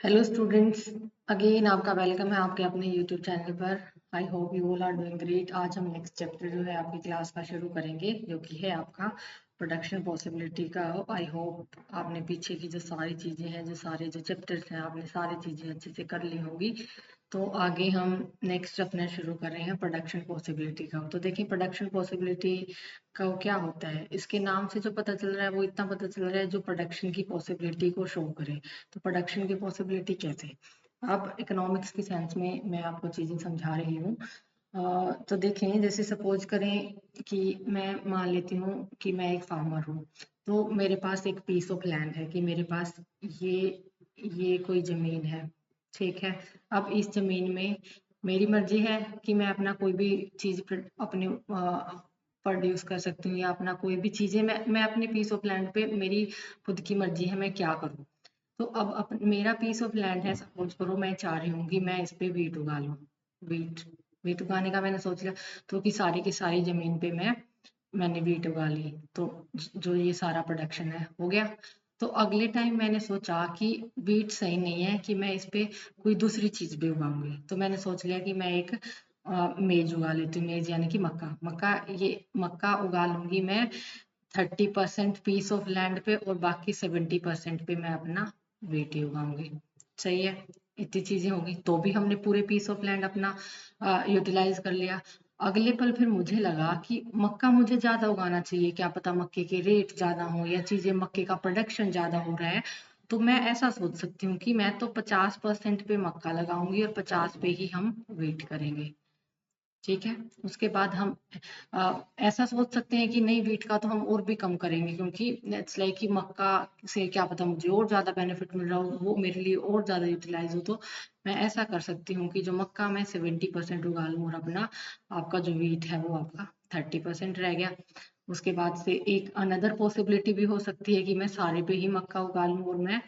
Hello students, again आपका welcome है आपके अपने यूट्यूब चैनल पर। I hope you all are doing great. आज हम नेक्स्ट चैप्टर जो है आपकी क्लास का शुरू करेंगे, जो कि है आपका प्रोडक्शन पॉसिबिलिटी का। आई होप आपने पीछे की जो सारी चीज़ें हैं, जो सारे जो चैप्टर्स हैं, आपने सारी चीज़ें अच्छे से कर ली होंगी। तो आगे हम नेक्स्ट अपना शुरू कर रहे हैं प्रोडक्शन पॉसिबिलिटी का। तो देखिए, प्रोडक्शन पॉसिबिलिटी का क्या होता है, इसके नाम से जो पता चल रहा है वो इतना पता चल रहा है जो प्रोडक्शन की पॉसिबिलिटी को शो करे। तो प्रोडक्शन की पॉसिबिलिटी कैसे, अब इकोनॉमिक्स की सेंस में मैं आपको चीज़ें समझा रही हूँ। तो देखें, जैसे सपोज करें कि मैं मान लेती हूँ कि मैं एक फार्मर हूँ। तो मेरे पास एक पीस ऑफ लैंड है, कि मेरे पास ये ये कोई ज़मीन है, ठीक है। अब इस ज़मीन में मेरी मर्जी है कि मैं अपना कोई भी चीज़ अपने प्रोड्यूस कर सकती हूँ, या अपना कोई भी चीज़ें मैं अपने पीस ऑफ लैंड पे मेरी खुद की मर्जी है मैं क्या करूँ। तो अब मेरा पीस ऑफ लैंड है, सपोज करो मैं चाह रही हूँ कि मैं इस पे वीट उगा लूँ। वीट वीट उगाने का मैंने सोच लिया, तो कि सारी की सारी जमीन पे मैंने वीट उगा ली, तो जो ये सारा प्रोडक्शन है हो गया। तो अगले टाइम मैंने सोचा कि वीट सही नहीं है, कि मैं इस पे कोई दूसरी चीज भी उगाऊंगी। तो मैंने सोच लिया कि मैं एक मेज उगा लेती हूँ। मेज यानी कि मक्का मक्का ये मक्का उगा लूंगी मैं 30% पीस ऑफ लैंड पे, और बाकी 70% पे मैं अपना वीट ही उगाऊंगी। सही है, इतनी चीजें होगी तो भी हमने पूरे पीस ऑफ लैंड अपना यूटिलाइज कर लिया। अगले पल फिर मुझे लगा कि मक्का मुझे ज्यादा उगाना चाहिए, क्या पता मक्के के रेट ज्यादा हो या चीजें मक्के का प्रोडक्शन ज्यादा हो रहा है। तो मैं ऐसा सोच सकती हूँ कि मैं तो 50% पे मक्का लगाऊंगी और 50 पे ही हम वेट करेंगे। ठीक है। उसके बाद हम ऐसा सोच सकते हैं कि नहीं, वीट का तो हम और भी कम करेंगे, क्योंकि इट्स लाइक कि मक्का से क्या पता मुझे और ज़्यादा बेनिफिट मिल रहा हो, वो मेरे लिए और ज़्यादा यूटिलाइज हो। तो मैं ऐसा कर सकती हूँ कि जो मक्का मैं 70% उगा लूँ, और अपना आपका जो वीट है वो आपका 30% रह गया। उसके बाद से एक अनदर पॉसिबिलिटी भी हो सकती है कि मैं सारे पे ही मक्का उगा लूँ, और मैं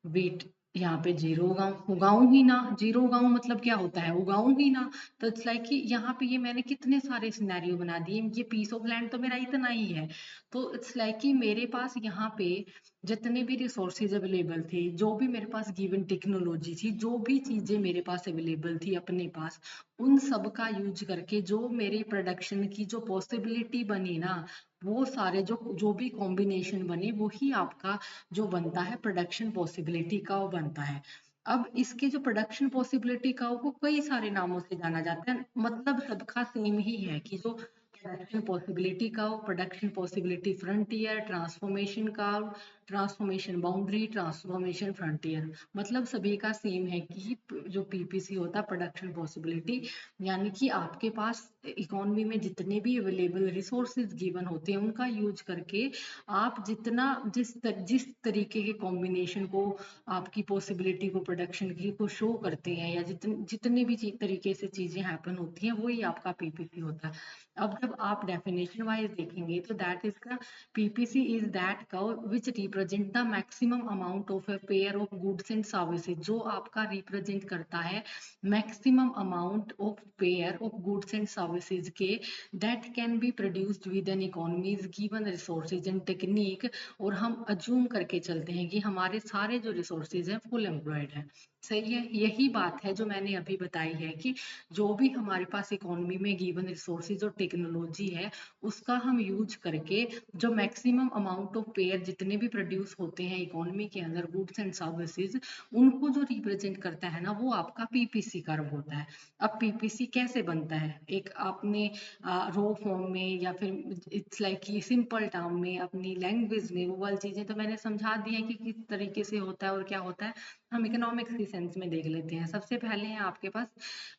वीट यहाँ पे जीरो उगाऊं। उगाऊं ही ना, जीरो उगाऊं मतलब क्या होता है, उगाऊं ही ना। तो इट्स लाइक कि यहाँ पे ये मैंने कितने सारे सिनेरियो बना दिए, ये पीस ऑफ लैंड तो मेरा इतना ही है। तो इट्स लाइक कि मेरे पास यहाँ पे जितने भी रिसोर्सेज अवेलेबल थे, जो भी मेरे पास गिवन टेक्नोलॉजी थी, जो भी चीजें मेरे पास अवेलेबल थी अपने पास, उन सब का यूज करके जो मेरे प्रोडक्शन की जो पॉसिबिलिटी बनी ना, वो सारे जो जो भी कॉम्बिनेशन बने, वही आपका जो बनता है प्रोडक्शन पॉसिबिलिटी का, वो बनता है। अब इसके जो प्रोडक्शन पॉसिबिलिटी का को कई सारे नामों से जाना जाता है, मतलब सबका सेम ही है कि जो प्रोडक्शन पॉसिबिलिटी का, प्रोडक्शन पॉसिबिलिटी फ्रंटियर, ट्रांसफॉर्मेशन का, ट्रांसफॉर्मेशन बाउंड्री, ट्रांसफॉर्मेशन फ्रंटियर, मतलब सभी का सेम है कि जो पीपीसी होता है प्रोडक्शन पॉसिबिलिटी, यानी कि आपके पास इकोनॉमी में जितने भी अवेलेबल रिसोर्सेज गिवन होते हैं, उनका यूज करके आप जिस तरीके के कॉम्बिनेशन को, आपकी पॉसिबिलिटी को, प्रोडक्शन की को शो करते हैं, या जितने भी तरीके से चीजें हैपन होती हैं, वही आपका पीपीसी होता है। अब जब आप डेफिनेशन वाइज देखेंगे, तो दैट इज का PPC is that curve which represent the maximum amount of a pair of goods and services, जो आपका रिप्रेजेंट करता है maximum amount of pair of goods and services के, that can be produced with an economy's given resources and technique. और हम assume करके चलते हैं कि हमारे सारे जो रिसोर्सेज हैं फुल एम्प्लॉयड हैं। सही है, यही बात है जो मैंने अभी बताई है कि जो भी हमारे पास इकोनॉमी में गिवन रिसोर्सेज और टेक्नोलॉजी है, उसका हम यूज करके जो मैक्सिमम अमाउंट ऑफ पेयर जितने भी प्रोड्यूस होते हैं इकोनॉमी के अंदर गुड्स एंड सर्विसेज, उनको जो रिप्रेजेंट करता है ना, वो आपका पीपीसी कर्व होता है। अब पीपीसी कैसे बनता है, एक आपने रो फॉर्म में, या फिर इट्स लाइक कि सिंपल टर्म में अपनी लैंग्वेज में, वो वाली चीजें तो मैंने समझा दी है कि किस तरीके से होता है और क्या होता है। हम इकोनॉमिक्स की सेंस में देख लेते हैं। सबसे पहले है आपके पास,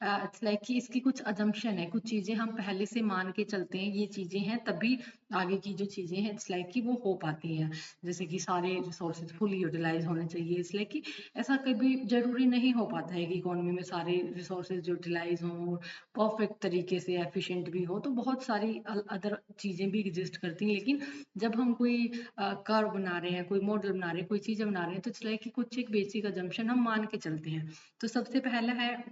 इट्स लाइक कि इसकी कुछ अजम्पशन है, कुछ चीजें हम पहले से मान के चलते हैं, ये चीजें हैं तभी आगे की जो चीजें हैं इट्स लाइक कि वो हो पाती हैं। जैसे कि सारे रिसोर्सेज फुल यूटिलाइज होने चाहिए, इसलिए कि ऐसा कभी जरूरी नहीं हो पाता है कि इकोनॉमी में सारे रिसोर्सेज यूटिलाइज हों, परफेक्ट तरीके से एफिशिएंट भी हो। तो बहुत सारी अदर चीजें भी एग्जिस्ट करती हैं, लेकिन जब हम कोई कर्व बना रहे हैं, कोई मॉडल बना रहे हैं, कोई चीजें बना रहे हैं, तो इट्स लाइक कि कुछ एक बेसिक अजम्पशन हम मान के चलते हैं। तो सबसे पहला है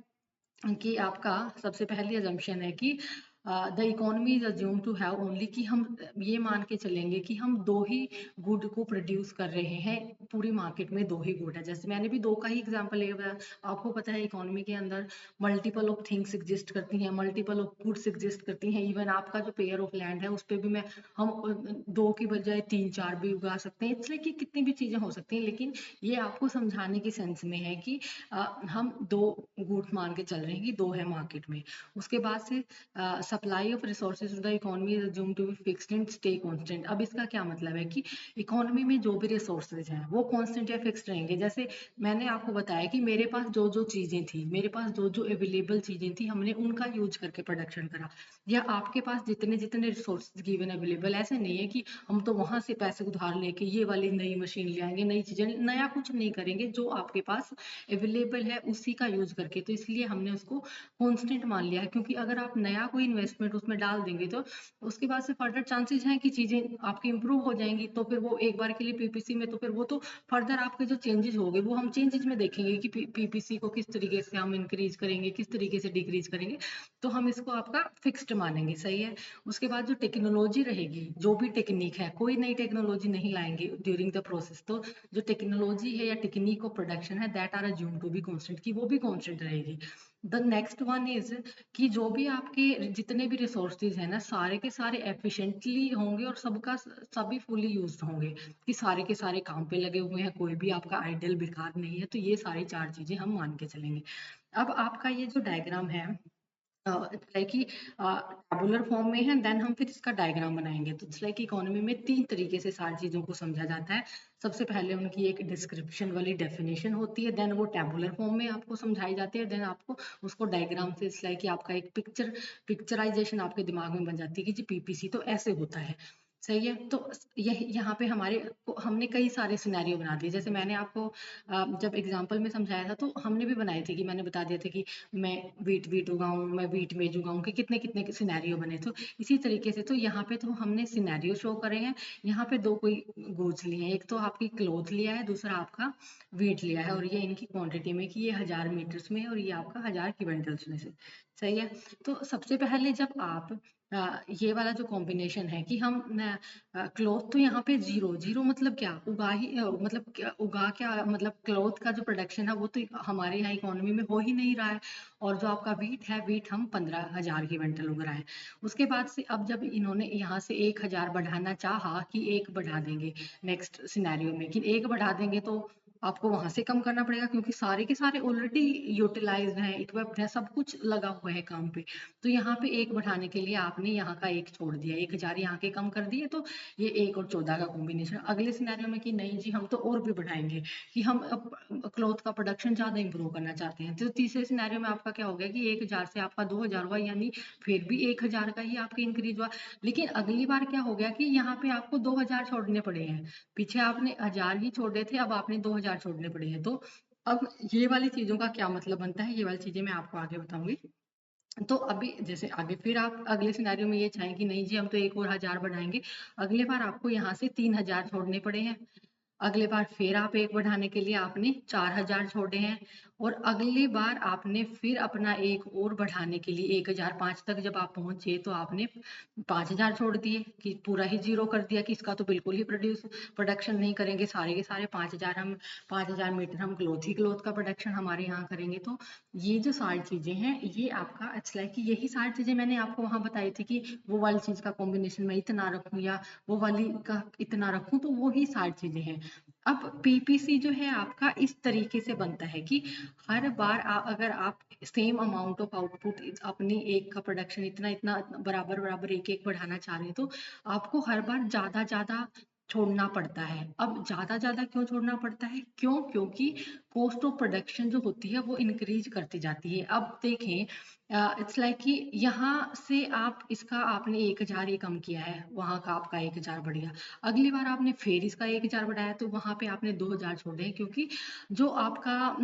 कि आपका, सबसे पहली अजम्पशन है कि the economy is assume to have only, कि हम ये मान के चलेंगे कि हम दो ही गुड को प्रोड्यूस कर रहे हैं, पूरी मार्केट में दो ही गुड है। जैसे मैंने भी दो का ही एग्जांपल लिया, आपको पता है इकोनॉमी के अंदर मल्टीपल ऑफ थिंग्स एग्जिस्ट करती हैं, मल्टीपल ऑफ गुड्स एग्जिस्ट करती हैं। इवन आपका जो पेयर ऑफ लैंड है उस पर भी मैं हम दो की बजाय तीन चार भी उगा सकते हैं, इसलिए कि कितनी भी चीजें हो सकती हैं। लेकिन ये आपको समझाने की सेंस में है कि हम दो गुड मान के चल रहे हैं कि दो है मार्केट में। उसके बाद से supply of resources to the economy is assumed to be fixed and stay constant. अब इसका क्या मतलब है कि इकोनॉमी में जो भी रिसोर्सेज हैं वो कांस्टेंट या फिक्स्ड रहेंगे। जैसे मैंने आपको बताया कि मेरे पास जो जो चीजें थी, मेरे पास जो जो अवेलेबल चीजें थी, हमने उनका यूज करके प्रोडक्शन करा। या आपके पास जितने जितने रिसोर्सेज गिवन अवेलेबल, ऐसे नहीं है कि हम तो वहां से पैसे उधार लेके ये वाली नई मशीन ले आएंगे, नई चीजें, नया कुछ नहीं करेंगे, जो आपके पास अवेलेबल है उसी का यूज करके। तो इसलिए हमने उसको कांस्टेंट मान लिया है, क्योंकि अगर आप नया कोई इन्वेस्टमेंट उसमें डाल देंगे तो उसके बाद से फर्दर चांसेस हैं कि चीजें आपकी इंप्रूव हो जाएंगी। तो फिर वो एक बार के लिए पीपीसी में, तो फिर वो तो फर्दर आपके जो चेंजेस हो गए वो हम चेंजेस में देखेंगे कि पीपीसी को किस तरीके से हम इंक्रीज करेंगे, किस तरीके से डिक्रीज करेंगे। तो हम इसको आपका फिक्स्ड मानेंगे, सही है। उसके बाद जो टेक्नोलॉजी रहेगी, जो भी टेक्निक है, कोई नई टेक्नोलॉजी नहीं लाएंगे ड्यूरिंग द प्रोसेस। तो जो टेक्नोलॉजी है या टेक्निक ऑफ प्रोडक्शन है, that are assume to be constant, की वो भी कांस्टेंट रहेगी। द नेक्स्ट वन इज कि जो भी आपके जितने भी रिसोर्सेज हैं ना, सारे के सारे एफिशिएंटली होंगे और सबका सभी फुली यूज होंगे, कि सारे के सारे काम पे लगे हुए हैं, कोई भी आपका आइडल बेकार नहीं है। तो ये सारी चार चीजें हम मान के चलेंगे। अब आपका ये जो डायग्राम है, लाइक कि टैबुलर फॉर्म में है, देन हम फिर इसका डायग्राम बनाएंगे। तो लाइक इकोनॉमी में तीन तरीके से सारी चीजों को समझा जाता है। सबसे पहले उनकी एक डिस्क्रिप्शन वाली डेफिनेशन होती है, देन वो टैबुलर फॉर्म में आपको समझाई जाती है, देन आपको उसको डायग्राम से लाइक कि आपका एक पिक्चराइजेशन आपके दिमाग में बन जाती है कि जी पीपीसी तो ऐसे होता है, सही है। तो ये यहाँ पे हमने कई सारे सिनेरियो बना दिए। जैसे मैंने आपको जब एग्जांपल में समझाया था तो हमने भी बनाए थे, कि मैंने बता दिया था कि मैं वीट वीट उगाऊं, मैं वीट मेज उगाऊं, कि कितने कितने सिनेरियो बने। तो इसी तरीके से तो यहाँ पे तो हमने सिनेरियो शो करे हैं। यहाँ पे दो कोई गुड्स लिए हैं, एक तो आपकी क्लोथ लिया है, दूसरा आपका वीट लिया है, और ये इनकी क्वांटिटी में कि ये 1000 मीटर्स में है और ये आपका 1000 क्विंटल्स में से, सही है। तो सबसे पहले जब आप ये वाला जो कॉम्बिनेशन है कि हम क्लोथ, तो यहाँ पे जीरो जीरो मतलब क्या, उगा ही मतलब क्या उगा, क्या मतलब क्लोथ का जो प्रोडक्शन है वो तो हमारे यहाँ इकोनॉमी में हो ही नहीं रहा है। और जो आपका वीट है, वीट हम 15,000 क्विंटल उग रहा है। उसके बाद से अब जब इन्होंने यहाँ से 1000 बढ़ाना चाहा कि एक बढ़ा देंगे नेक्स्ट सिनेरियो में, कि एक बढ़ा देंगे तो आपको वहां से कम करना पड़ेगा, क्योंकि सारे के सारे ऑलरेडी यूटिलाइज हैं, इक्विप्ड है, सब कुछ लगा हुआ है काम पे। तो यहाँ पे एक बढ़ाने के लिए आपने यहाँ का एक छोड़ दिया, 1000 यहाँ के कम कर दिए, तो ये 1 और 14 का कॉम्बिनेशन। अगले सिनेरियो में कि नहीं जी हम तो और भी बढ़ाएंगे, कि हम क्लॉथ का प्रोडक्शन ज्यादा इंप्रूव करना चाहते हैं। तो तीसरे सिनेरियो में आपका क्या हो गया कि 1000 से आपका 2000 हुआ, यानी फिर भी 1000 का ही आपका इंक्रीज हुआ। लेकिन अगली बार क्या हो गया कि यहाँ पे आपको 2000 छोड़ने पड़े हैं, पीछे आपने 1000 ही छोड़े थे, अब आपने 2000 छोड़ने पड़े हैं। तो अब ये वाली चीजों का क्या मतलब बनता है, ये वाली चीजें मैं आपको आगे बताऊंगी। तो अभी जैसे आगे फिर आप अगले सिनेरियो में ये चाहें कि नहीं जी हम तो एक और 1000 बढ़ाएंगे, अगले बार आपको यहाँ से 3000 छोड़ने पड़े हैं। अगले बार फिर आप एक बढ़ाने के लिए आपने 4000 छोड़े हैं, और अगली बार आपने फिर अपना एक और बढ़ाने के लिए 1005 तक जब आप पहुंचे तो आपने 5000 छोड़ दिए, कि पूरा ही जीरो कर दिया, कि इसका तो बिल्कुल ही प्रोडक्शन नहीं करेंगे, सारे के सारे 5000 हम 5000 मीटर हम क्लोथ का प्रोडक्शन हमारे यहाँ करेंगे। तो ये जो सारी चीजें हैं ये आपका अच्छा है, कि यही सारी चीजें मैंने आपको वहां बताई थी, कि वो वाली चीज का कॉम्बिनेशन मैं इतना रखूं या वो वाली का इतना रखूं, तो वो ही सारी चीजें हैं। अब पीपीसी जो है आपका इस तरीके से बनता है कि हर बार अगर आप सेम अमाउंट ऑफ आउटपुट अपनी एक का प्रोडक्शन इतना इतना बराबर बराबर एक एक बढ़ाना चाह रहे हैं, तो आपको हर बार ज्यादा ज्यादा छोड़ना पड़ता है। अब ज्यादा ज्यादा क्यों छोड़ना पड़ता है, क्योंकि कॉस्ट ऑफ प्रोडक्शन जो होती है वो इंक्रीज करती जाती है। अब देखें, इट्स लाइक कि यहाँ से आप इसका आपने 1000 ही कम किया है, वहां का आपका 1000 बढ़ गया। अगली बार आपने फिर इसका 1000 बढ़ाया तो वहां पे आपने 2000 छोड़े हैं, क्योंकि जो आपका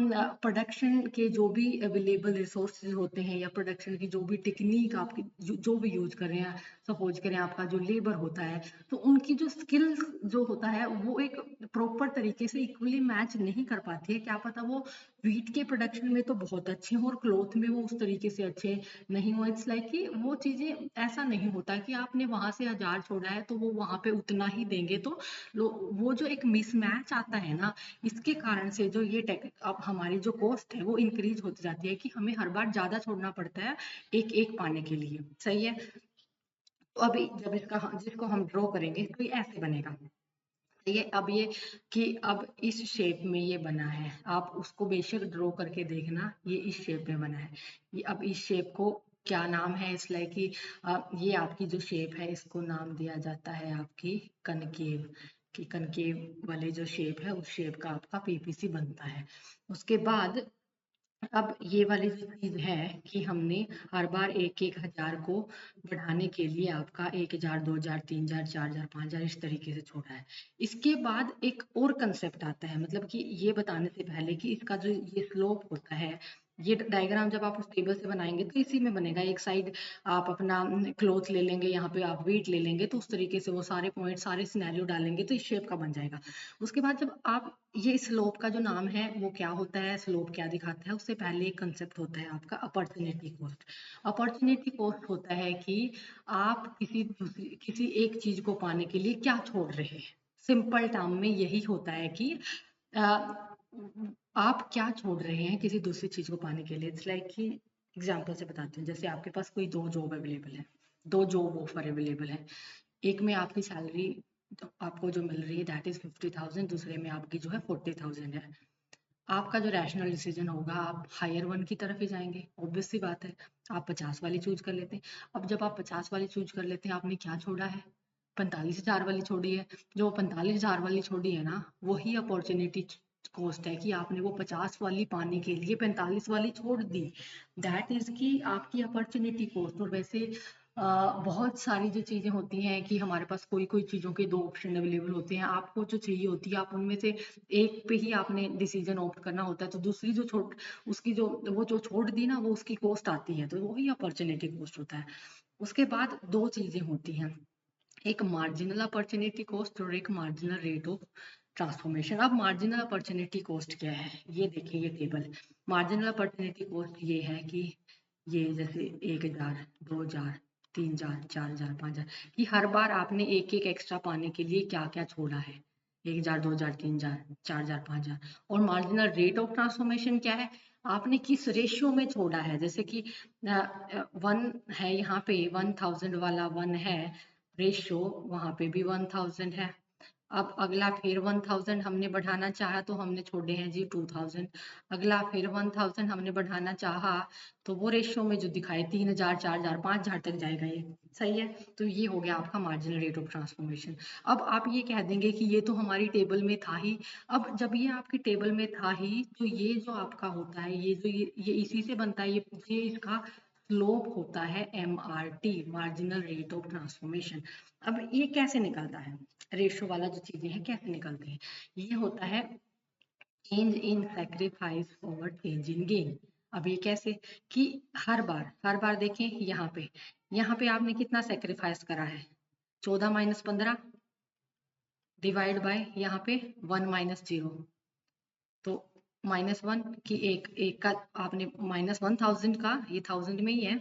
प्रोडक्शन के जो भी अवेलेबल रिसोर्सेज होते हैं या प्रोडक्शन की जो भी टेक्निक आपकी जो भी यूज कर रहे हैं, सपोज करें आपका जो लेबर होता है, तो उनकी जो स्किल जो होता है वो एक प्रॉपर तरीके से इक्वली मैच नहीं कर पाती है। क्या पता वो वीट के प्रोडक्शन में तो बहुत अच्छे हों और क्लॉथ में वो उस तरीके से अच्छे नहीं हो। इट्स लाइक कि वो चीजें ऐसा नहीं होता कि आपने वहां से 1000 छोड़ा है तो वो वहां पे उतना ही देंगे, तो वो जो एक मिसमैच आता है ना, इसके कारण से जो ये टेक अब हमारी जो कॉस्ट है वो इंक्रीज होती जाती है कि हमें हर बार ज्यादा छोड़ना पड़ता है एक एक पाने के लिए। सही है। तो अभी जब जिसको हम ड्रॉ करेंगे तो ये ऐसे बनेगा। ये अब ये कि अब इस शेप में ये बना है, आप उसको बेशक ड्रॉ करके देखना, ये इस शेप में बना है। ये अब इस शेप को क्या नाम है, इसलिए कि ये आपकी जो शेप है इसको नाम दिया जाता है आपकी कनकेव, कि कनकेव वाले जो शेप है उस शेप का आपका पीपीसी बनता है। उसके बाद अब ये वाली जो चीज है कि हमने हर बार एक एक हजार को बढ़ाने के लिए आपका 1000, 2000, 3000, 4000, 5000 इस तरीके से छोड़ा है। इसके बाद एक और कंसेप्ट आता है, मतलब कि ये बताने से पहले कि इसका जो ये स्लोप होता है, ये डायग्राम जब आप उस टेबल से बनाएंगे तो इसी में बनेगा। एक साइड आप अपना क्लोथ ले लेंगे, यहाँ पे आप वेट ले लेंगे, तो उस तरीके से वो सारे पॉइंट सारे सिनेरियो डालेंगे तो इस शेप का बन जाएगा। उसके बाद जब आप ये स्लोप का जो नाम है वो क्या होता है, स्लोप क्या दिखाता है, उससे पहले एक कंसेप्ट होता है आपका अपॉर्चुनिटी कॉस्ट। अपॉर्चुनिटी कॉस्ट होता है कि आप किसी एक चीज को पाने के लिए क्या छोड़ रहे हैं। सिंपल टर्म में यही होता है कि अ, आप क्या छोड़ रहे हैं किसी दूसरी चीज को पाने के लिए। इट्स लाइक कि एग्जाम्पल से बताती हूँ, जैसे आपके पास कोई दो जॉब अवेलेबल है, दो जॉब ऑफर अवेलेबल है। एक में आपकी सैलरी तो आपको जो मिल रही है दैट इज 50,000, दूसरे में आपकी जो है 40,000 है। आपका जो रैशनल डिसीजन होगा आप हायर वन की तरफ ही जाएंगे, ऑब्वियस सी बात है। आप 50 वाली चूज कर लेते हैं। अब जब आप 50 वाली चूज कर लेते हैं, आपने क्या छोड़ा है, 45,000 वाली छोड़ी है। जो 45,000 वाली छोड़ी है ना, वही अपॉर्चुनिटी कॉस्ट है कि आपने वो 50 वाली पाने के लिए 45 वाली छोड़ दी। दैट इज की आपकी अपॉर्चुनिटी कॉस्ट। और वैसे बहुत सारी जो चीजें होती हैं कि हमारे पास कोई कोई चीजों के दो ऑप्शन अवेलेबल होते हैं, आपको जो चाहिए होती है आप उनमें से एक पे ही आपने डिसीजन ऑप्ट करना होता है, तो दूसरी जो छोड़ उसकी जो वो जो छोड़ दी ना वो उसकी कॉस्ट आती है, तो वही अपॉर्चुनिटी कॉस्ट होता है। उसके बाद दो चीजें होती हैं, एक मार्जिनल अपॉर्चुनिटी कॉस्ट और एक मार्जिनल रेट ऑफ ट्रांसफॉर्मेशन। अब मार्जिनल अपॉर्चुनिटी कॉस्ट क्या है, ये देखिए ये टेबल। मार्जिनल अपॉर्चुनिटी कॉस्ट ये है कि ये जैसे 1000, 2000, 3000, 4000, 5000 कि हर बार आपने एक एक एक्स्ट्रा पाने के लिए क्या क्या छोड़ा है, 1000, 2000, 3000, 4000, 5000। और मार्जिनल रेट ऑफ ट्रांसफॉर्मेशन क्या है, आपने किस रेशियो में छोड़ा है। जैसे कि वन है, यहाँ पे 1000 वाला वन है रेशियो, वहां पे भी 1000 है। अब अगला फिर 1000 हमने बढ़ाना चाहा तो हमने छोड़े हैं जी 2000। अगला फिर 1000 हमने बढ़ाना चाहा तो वो रेशियो में जो दिखाए 3000, 4000, 5000 तक जाएगा ये। सही है। तो ये हो गया आपका मार्जिनल रेट ऑफ ट्रांसफॉर्मेशन। अब आप ये कह देंगे कि ये तो हमारी टेबल में था ही। अब जब ये आपकी टेबल में था ही तो ये जो आपका होता है, ये जो ये इसी से बनता है, ये इसका स्लोप होता है MRT, marginal rate of transformation. अब ये कैसे निकलता है, रेशो वाला जो चीजें हैं कैसे निकलते हैं, ये होता है change in sacrifice over change in gain. अब ये कैसे कि हर बार देखें, यहाँ पे आपने कितना सेक्रीफाइस करा है, 14 माइनस 15 डिवाइड बाय यहाँ पे 1 माइनस 0, तो -1 की एक एक का आपने -1000 का, ये 1000 में ही है,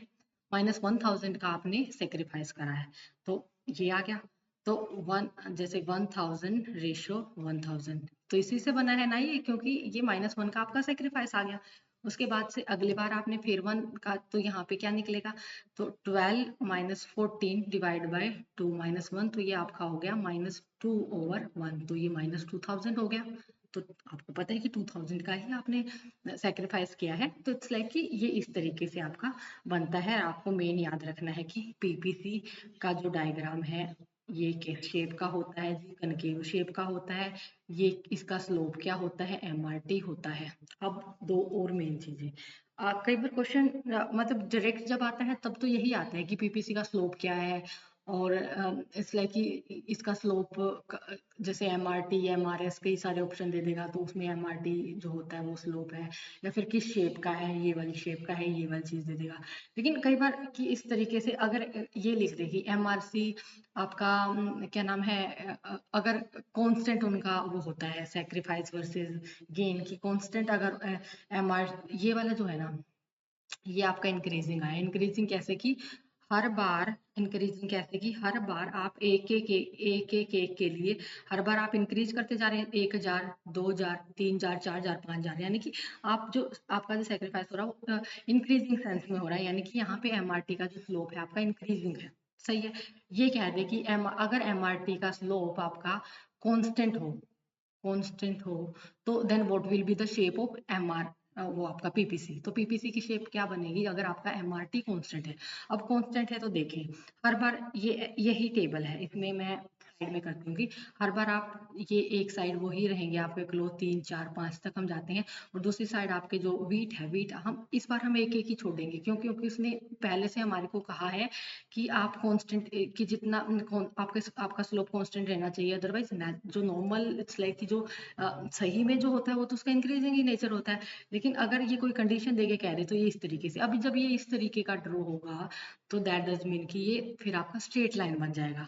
-1000 का आपने सेक्रीफाइस करा है, तो ये आ गया। तो वन जैसे 1000 रेशो 1000, तो इसी से बना है ना ये, क्योंकि ये -1 का आपका सेक्रीफाइस आ गया। उसके बाद से अगले बार आपने फिर 1 का, तो यहाँ पे क्या निकलेगा, तो 12 माइनस 14 डिवाइड बाय 2 माइनस 1, तो ये आपका हो गया -2/1, तो ये -2000 हो गया। तो आपको पता है कि 2000 का ही आपने सेक्रीफाइस किया है। तो इट्स लाइक कि ये इस तरीके से आपका बनता है। आपको मेन याद रखना है कि पीपीसी का जो डायग्राम है ये किस शेप का होता है जी, कनकेव शेप का होता है। ये इसका स्लोप क्या होता है, MRT होता है। अब दो और मेन चीजें, कई बार क्वेश्चन मतलब डायरेक्ट जब आता है तब तो यही आता है कि पीपीसी का स्लोप क्या है और इट्स लाइक कि इसका स्लोप जैसे MRT MRS कई सारे ऑप्शन दे देगा, तो उसमें MRT जो होता है वो स्लोप है, या फिर किस शेप का है, ये वाली शेप का है, ये वाली चीज़ दे देगा। लेकिन कई बार कि इस तरीके से अगर ये लिख दे कि MRC आपका क्या नाम है, अगर कांस्टेंट उनका वो होता है सेक्रीफाइस वर्सेस गेन की कांस्टेंट, अगर MR ये वाला जो है ना, ये आपका इंक्रीजिंग आया। इंक्रीजिंग कैसे कि हर बार, इंक्रीजिंग कैसे कि हर बार आप एक के लिए हर बार आप इंक्रीज करते जा रहे हैं, 1,000 2,000 3,000 4,000 5,000, यानी कि आप जो आपका जो सेक्रीफाइस हो रहा है वो इंक्रीजिंग सेंस में हो रहा है, यानी कि यहाँ पे MRT का जो स्लोप है आपका इंक्रीजिंग है। सही है। ये कह दे कि अगर MRT का स्लोप आपका कांस्टेंट हो तो then what will be the shape of MR, वो आपका PPC। तो PPC की शेप क्या बनेगी अगर आपका MRT कांस्टेंट है। अब कांस्टेंट है तो देखें, हर बार यही टेबल है, इसमें मैं साइड में करती हूँ कि हर बार आप ये एक साइड वो ही रहेंगे आपके क्लो 3 4 5 तक हम जाते हैं, और दूसरी साइड आपके जो वीट हम इस बार हम एक एक ही छोड़ेंगे, क्योंकि उसने पहले से हमारे को कहा है कि आप कांस्टेंट कि जितना आपका स्लोप कांस्टेंट रहना चाहिए, अदरवाइज जो नॉर्मल इट्स लाइक कि जो सही में जो होता है वो तो उसका इंक्रीजिंग ही नेचर होता है। लेकिन अगर ये कोई कंडीशन देके कह दे तो ये इस तरीके से, अभी जब ये इस तरीके का ड्रॉ होगा तो दैट डज मीन कि ये फिर आपका स्ट्रेट लाइन बन जाएगा।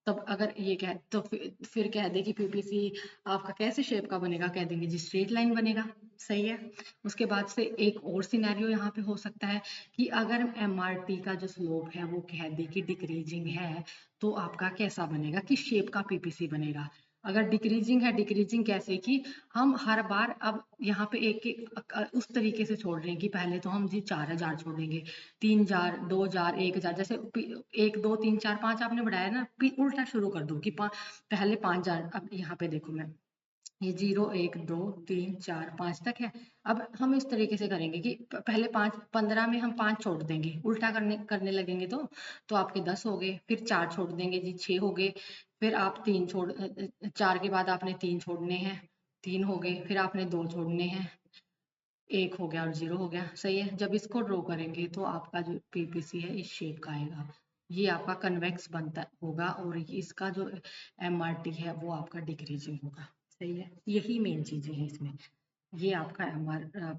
तब अगर ये कह तो फिर कह दे कि PPC आपका कैसे शेप का बनेगा, कह देंगे जी स्ट्रेट लाइन बनेगा। सही है। उसके बाद से एक और सिनेरियो यहाँ पे हो सकता है कि अगर MRT का जो स्लोप है वो कह दे कि डिक्रीजिंग है, तो आपका कैसा बनेगा, किस शेप का PPC बनेगा। अगर डिक्रीजिंग है, डिक्रीजिंग कैसे कि हम हर बार अब यहाँ पे एक उस तरीके से छोड़ रहे हैं कि पहले तो हम जी 4,000 छोड़ेंगे, 3,000 2,000 1,000, जैसे 1 2 3 4 5 आपने बढ़ाया ना, उल्टा शुरू कर दो कि पहले 5,000। अब यहाँ पे देखो मैं, ये 0 1 2 3 4 5 तक है। अब हम इस तरीके से करेंगे कि पहले 15 में हम 5 छोड़ देंगे, उल्टा करने करने लगेंगे तो आपके 10 हो गए, फिर 4 छोड़ देंगे जी 6 हो गए, फिर आप 4 के बाद आपने 3 छोड़ने हैं, 3 हो गए, फिर आपने 2 छोड़ने हैं, 1 हो गया और 0 हो गया। सही है। जब इसको ड्रॉ करेंगे तो आपका जो PPC है इस शेप का आएगा, ये आपका कन्वेक्स बनता होगा, और इसका जो MRT है वो आपका डिक्रीजिंग होगा। सही है। यही मेन चीजें हैं इसमें। ये आपका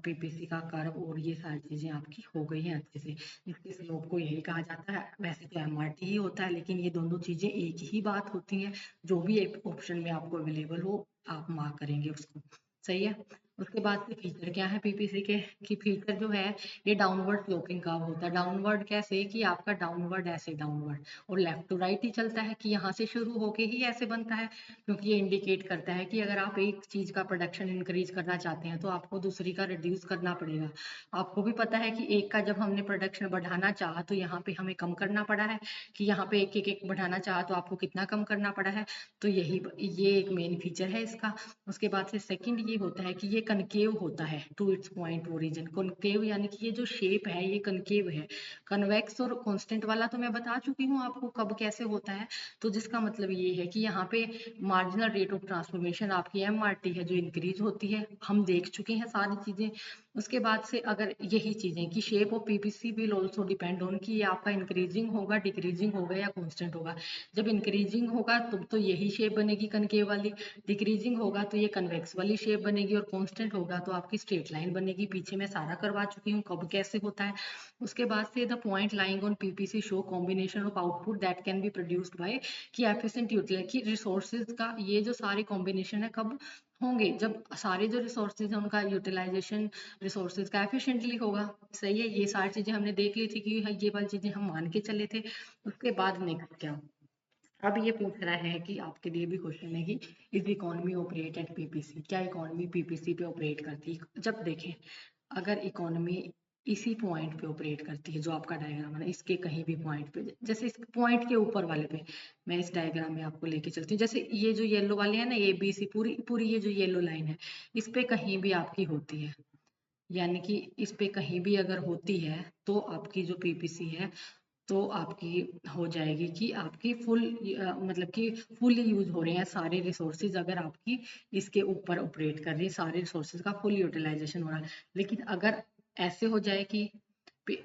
PPC का कर्व और ये सारी चीजें आपकी हो गई हैं अच्छे से। इसके स्लोप को यही कहा जाता है, वैसे तो MRT ही होता है, लेकिन ये दोनों चीजें एक ही बात होती हैं। जो भी एक ऑप्शन में आपको अवेलेबल हो आप मार्क करेंगे उसको। सही है। उसके बाद से फीचर क्या है PPC के, कि फीचर जो है ये डाउनवर्ड स्लोपिंग कर्व होता है। डाउनवर्ड कैसे कि आपका डाउनवर्ड ऐसे डाउनवर्ड, और लेफ्ट टू राइट ही चलता है कि यहाँ से शुरू होके ही ऐसे बनता है, क्योंकि ये इंडिकेट करता है कि अगर आप एक चीज का प्रोडक्शन इंक्रीज करना चाहते हैं तो आपको दूसरी का रिड्यूस करना पड़ेगा। आपको भी पता है कि एक का जब हमने प्रोडक्शन बढ़ाना चाहा तो यहाँ पे हमें कम करना पड़ा है, कि यहाँ पे एक बढ़ाना चाहा तो आपको कितना कम करना पड़ा है। तो ये एक मेन फीचर है इसका। उसके बाद से सेकंड ये होता है कि ये कनकेव होता है to its point origin. Concave यानी कि ये जो शेप है ये कनकेव है। कन्वेक्स और कांस्टेंट वाला तो मैं बता चुकी हूँ आपको कब कैसे होता है। तो जिसका मतलब ये है कि यहाँ पे मार्जिनल रेट ऑफ ट्रांसफॉर्मेशन आपकी MRT है जो इंक्रीज होती है, हम देख चुके हैं सारी चीजें। उसके बाद से अगर यही चीजें कि shape of PPC will also depend on कि ये आपका इंक्रीजिंग होगा, डिक्रीजिंग होगा या कांस्टेंट होगा। जब इंक्रीजिंग होगा तो यही शेप बनेगी कनकेव वाली, डिक्रीजिंग होगा तो ये कन्वेक्स वाली शेप बनेगी, और कांस्टेंट होगा तो आपकी स्ट्रेट लाइन बनेगी। पीछे मैं सारा करवा चुकी हूँ कब कैसे होता है। उसके बाद से the point lying on PPC show combination of output that can be produced by कि एफिशिएंट यूटिलाइज कि रिसोर्सेज का ये जो सारे कॉम्बिनेशन है कब होंगे, जब सारे जो रिसोर्सेज है उनका यूटिलाइजेशन रिसोर्सेज का एफिशिएंटली होगा। सही है। ये सारी चीजें हमने देख ली थी कि ये वाली चीजें हम मान के चले थे। उसके बाद नेक्स्ट क्या, अब ये पूछ रहा है कि आपके लिए भी क्वेश्चन है कि is economy operate at PPC, क्या इकोनॉमी PPC पे ऑपरेट करती है। जब देखें अगर इकोनॉमी इसी पॉइंट पे ऑपरेट करती है, जो आपका डायग्राम है ना, इसके कहीं भी पॉइंट पे, जैसे इस पॉइंट के ऊपर वाले पे मैं इस डायग्राम में आपको लेके चलती हूँ, जैसे ये जो येलो वाले हैं ना ABC, पूरी पूरी ये जो येलो लाइन है इस पे कहीं भी आपकी होती है, यानी कि इस पे कहीं भी अगर होती है तो आपकी जो PPC है तो आपकी हो जाएगी कि आपकी फुल मतलब कि फुली यूज हो रहे हैं सारे रिसोर्सेज, अगर आपकी इसके ऊपर ऑपरेट कर रही है, सारे रिसोर्सेज का फुल यूटिलाइजेशन हो रहा है। लेकिन अगर ऐसे हो जाए कि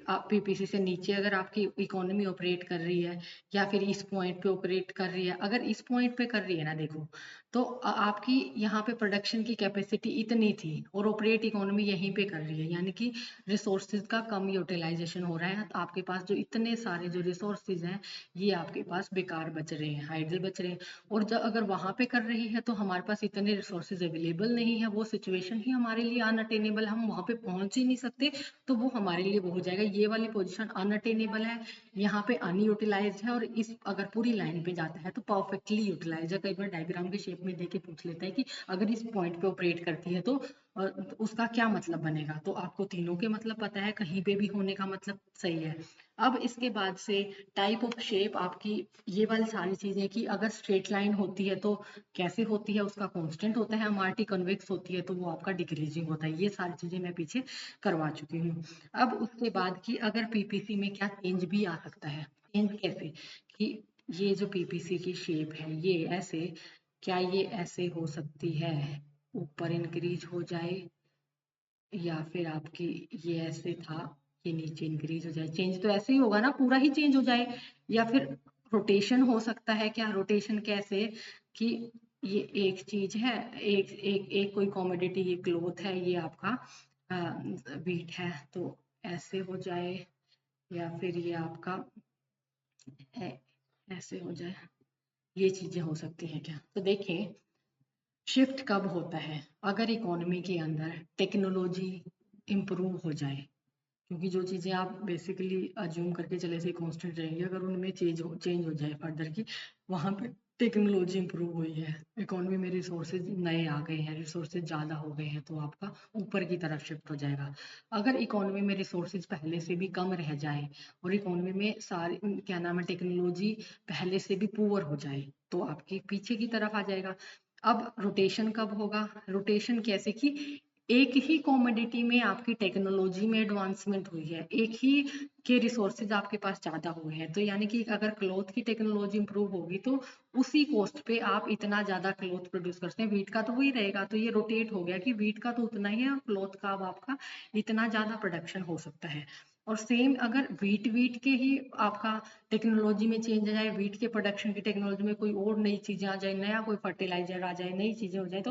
पीपीसी से नीचे अगर आपकी इकोनॉमी ऑपरेट कर रही है या फिर इस पॉइंट पे ऑपरेट कर रही है, अगर इस पॉइंट पे कर रही है ना देखो, तो आपकी यहाँ पे प्रोडक्शन की कैपेसिटी इतनी थी और ऑपरेट इकोनॉमी यहीं पे कर रही है, यानी कि रिसोर्सेज का कम यूटिलाइजेशन हो रहा है। तो आपके पास जो इतने सारे जो रिसोर्सेज हैं ये आपके पास बेकार बच रहे हैं, हाइडल बच रहे हैं। और जब अगर वहां पे कर रही है तो हमारे पास इतने रिसोर्सेज अवेलेबल नहीं है, वो सिचुएशन ही हमारे लिए अनअटेनेबल, हम वहां पे पहुंच ही नहीं सकते, तो वो हमारे लिए वो हो जाएगा। ये वाली पोजीशन अनअटेनेबल है, यहाँ पे अनयूटिलाइज्ड है, और इस अगर पूरी लाइन पे जाता है तो परफेक्टली यूटिलाइज है। कई बार डायग्राम के शेप में देके पूछ लेता है कि अगर इस पॉइंट पे ऑपरेट करती है तो उसका क्या मतलब बनेगा। तो आपको तीनों के मतलब पता है, कहीं पे भी होने का मतलब सही है। अब इसके बाद से टाइप ऑफ शेप आपकी ये वाली सारी चीजें कि अगर स्ट्रेट लाइन होती है तो कैसे होती है, उसका कांस्टेंट होता है, एमआरटी कन्वेक्स होती है तो वो आपका डिक्रीजिंग होता है। ये सारी चीजें मैं पीछे करवा चुकी हूँ। अब उसके बाद कि अगर पीपीसी में क्या चेंज भी आ सकता है, चेंज कैसे, कि ये जो पीपीसी की शेप है ये ऐसे, क्या ये ऐसे हो सकती है, ऊपर इंक्रीज हो जाए, या फिर आपकी ये ऐसे था, ये नीचे इंक्रीज हो जाए। चेंज तो ऐसे ही होगा ना, पूरा ही चेंज हो जाए। या फिर रोटेशन हो सकता है, क्या रोटेशन कैसे, कि ये एक चीज है, एक एक एक कोई कॉमोडिटी, ये क्लोथ है, ये आपका वीट है, तो ऐसे हो जाए, या फिर ये आपका ऐसे हो जाए। ये चीजें हो सकती हैं क्या। तो देखें, शिफ्ट कब होता है, अगर इकोनॉमी के अंदर टेक्नोलॉजी इम्प्रूव हो जाए, क्योंकि जो चीज़ें आप बेसिकली अज्यूम करके चले से कांस्टेंट रहेंगी, अगर उनमें चेंज हो जाए फर्दर की, वहाँ पे टेक्नोलॉजी इंप्रूव हुई है, इकोनॉमी में रिसोर्सेज नए आ गए हैं, रिसोर्सेज ज़्यादा हो गए हैं, तो आपका ऊपर की तरफ शिफ्ट हो जाएगा। अगर इकोनॉमी में रिसोर्सेज पहले से भी कम रह जाए और इकोनॉमी में सारी क्या नाम है टेक्नोलॉजी पहले से भी पुअर हो जाए, तो आपकी पीछे की तरफ आ जाएगा। अब रोटेशन कब होगा, रोटेशन कैसे कि एक ही कॉमोडिटी में आपकी टेक्नोलॉजी में एडवांसमेंट हुई है, एक ही के रिसोर्सेज आपके पास ज्यादा हुए हैं, तो यानी कि अगर क्लॉथ की टेक्नोलॉजी इंप्रूव होगी तो उसी कॉस्ट पे आप इतना ज्यादा क्लॉथ प्रोड्यूस करते हैं। वीट का तो वही रहेगा, तो ये रोटेट हो गया कि वीट का तो उतना ही है और क्लॉथ का अब आपका इतना ज्यादा प्रोडक्शन हो सकता है। और सेम अगर वीट वीट के ही आपका टेक्नोलॉजी में चेंज आ जाए, वीट के प्रोडक्शन की टेक्नोलॉजी में कोई और नई चीजें आ जाए, नया कोई फर्टिलाइजर आ जाए, नई चीजें हो जाए,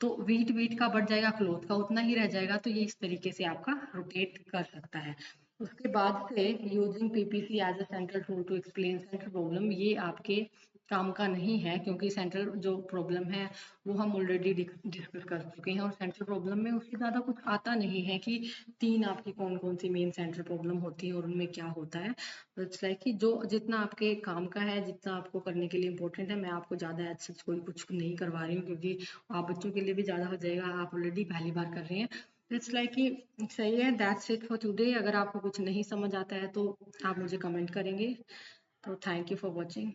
तो वीट वीट का बढ़ जाएगा, क्लॉथ का उतना ही रह जाएगा। तो ये इस तरीके से आपका रोटेट कर सकता है। उसके बाद से using PPC as a central tool to explain central problem, ये आपके काम का नहीं है, क्योंकि सेंट्रल जो प्रॉब्लम है वो हम ऑलरेडी डिस्कस कर चुके हैं, और सेंट्रल प्रॉब्लम में उससे ज़्यादा कुछ आता नहीं है कि तीन आपकी कौन कौन सी मेन सेंट्रल प्रॉब्लम होती है और उनमें क्या होता है। तो इट्स लाइक कि जो जितना आपके काम का है, जितना आपको करने के लिए इम्पोर्टेंट है, मैं आपको ज़्यादा अच्छे से कोई कुछ नहीं करवा रही हूँ, क्योंकि आप बच्चों के लिए भी ज़्यादा हो जाएगा, आप ऑलरेडी पहली बार कर रहे हैं। इट्स लाइक कि सही है, दैट्स इट फॉर टुडे। अगर आपको कुछ नहीं समझ आता है तो आप मुझे कमेंट करेंगे। तो थैंक यू फॉर वॉचिंग।